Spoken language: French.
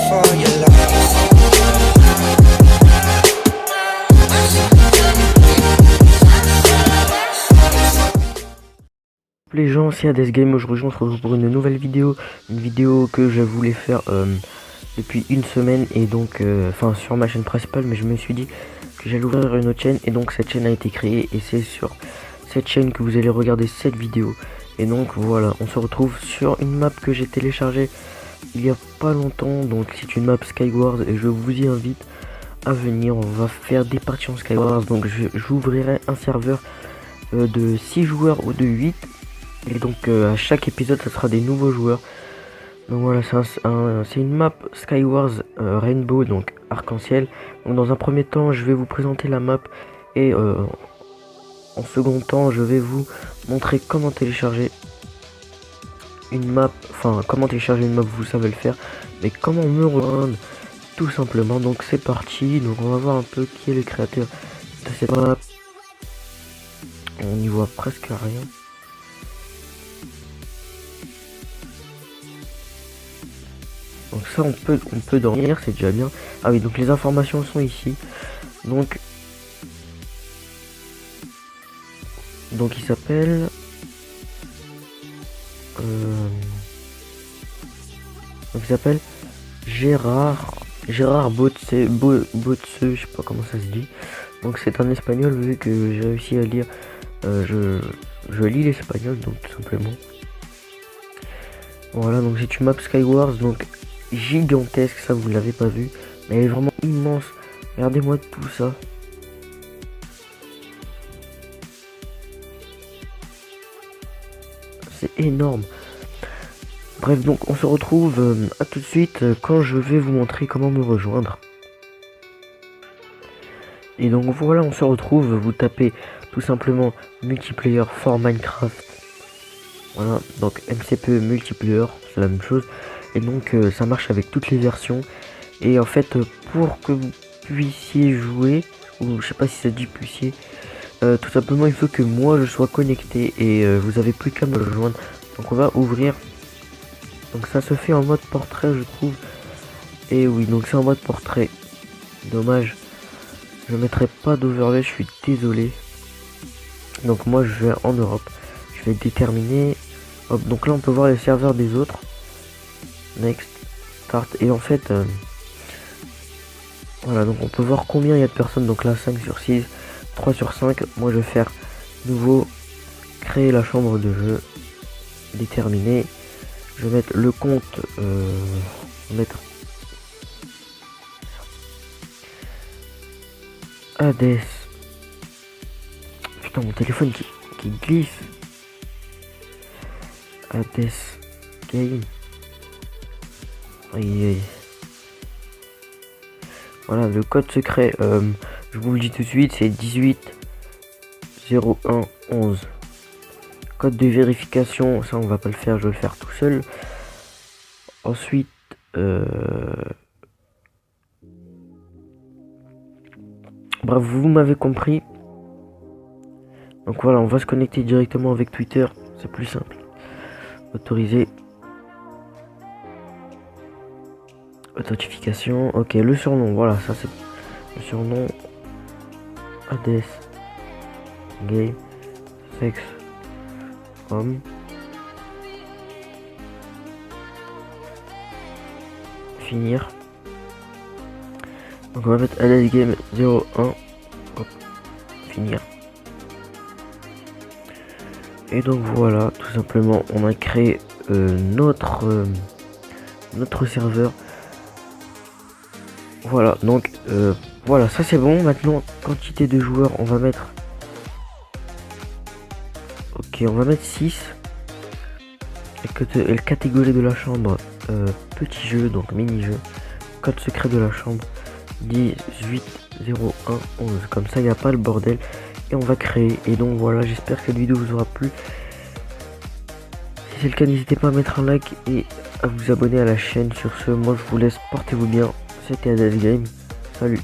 for your life. Les gens, c'est Hades Game. Aujourd'hui on se retrouve pour une nouvelle vidéo, une vidéo que je voulais faire depuis une semaine, et donc enfin sur ma chaîne principale, mais je me suis dit que j'allais ouvrir une autre chaîne, et donc cette chaîne a été créée, et c'est sur cette chaîne que vous allez regarder cette vidéo. Et donc voilà, on se retrouve sur une map que j'ai téléchargée il y a pas longtemps. Donc c'est une map Skywars, et je vous y invite à venir. On va faire des parties en Skywars, donc j'ouvrirai un serveur de 6 joueurs ou de 8. Et donc à chaque épisode ça sera des nouveaux joueurs. Donc voilà, c'est une map Skywars Rainbow, donc arc-en-ciel. Donc dans un premier temps je vais vous présenter la map, et en second temps je vais vous montrer comment télécharger une map. Enfin, comment télécharger une map, vous savez le faire, mais comment me rejoindre tout simplement. Donc c'est parti. Donc on va voir un peu qui est le créateur de cette map. On n'y voit presque rien. Donc ça on peut dormir, c'est déjà bien. Ah oui, donc les informations sont ici. Donc il s'appelle Gérard Botse, je sais pas comment ça se dit. Donc c'est un espagnol, vu que j'ai réussi à lire. Je lis l'espagnol, donc tout simplement. Voilà, donc c'est une map Skywars, donc gigantesque, ça vous l'avez pas vu, mais elle est vraiment immense. Regardez-moi tout ça. C'est énorme. Bref, donc on se retrouve à tout de suite quand je vais vous montrer comment me rejoindre. Et donc voilà, on se retrouve, vous tapez tout simplement multiplayer for Minecraft. Voilà, donc MCPE multiplayer, c'est la même chose. Et donc ça marche avec toutes les versions. Et en fait, pour que vous puissiez jouer, ou je sais pas si ça dit puissiez, tout simplement il faut que moi je sois connecté, et vous avez plus qu'à me rejoindre. Donc on va ouvrir. Donc ça se fait en mode portrait, je trouve. Et oui, donc c'est en mode portrait. Dommage, je mettrai pas d'overlay, je suis désolé. Donc moi je vais en Europe, je vais déterminer. Hop, donc là on peut voir les serveurs des autres. Next, start. Et en fait voilà, donc on peut voir combien il y a de personnes. Donc là 5 sur 6, 3 sur 5. Moi je vais faire nouveau, créer la chambre de jeu, déterminer. Je vais mettre le compte, mettre Hades. Putain, mon téléphone qui glisse. Hades Game. Aïe aïe. Voilà, le code secret, je vous le dis tout de suite, c'est 18 01 11. Code de vérification, ça on va pas le faire, je vais le faire tout seul. Ensuite bref, vous m'avez compris. Donc voilà, on va se connecter directement avec Twitter, c'est plus simple. Autoriser. Authentification. Ok, le surnom, voilà, ça c'est le surnom. Hades Game Sex Homme. Finir. Donc on va mettre Hades Game 01. Hop. Finir. Et donc voilà, tout simplement on a créé notre serveur. Voilà, donc voilà, ça c'est bon. Maintenant, quantité de joueurs, on va mettre, ok, on va mettre 6. Et la catégorie de la chambre, petit jeu, donc mini-jeu. Code secret de la chambre 180111. Comme ça, il n'y a pas le bordel. Et on va créer. Et donc voilà, j'espère que cette vidéo vous aura plu. Si c'est le cas, n'hésitez pas à mettre un like et à vous abonner à la chaîne. Sur ce, moi je vous laisse, portez-vous bien. C'était Hades Game. Salut.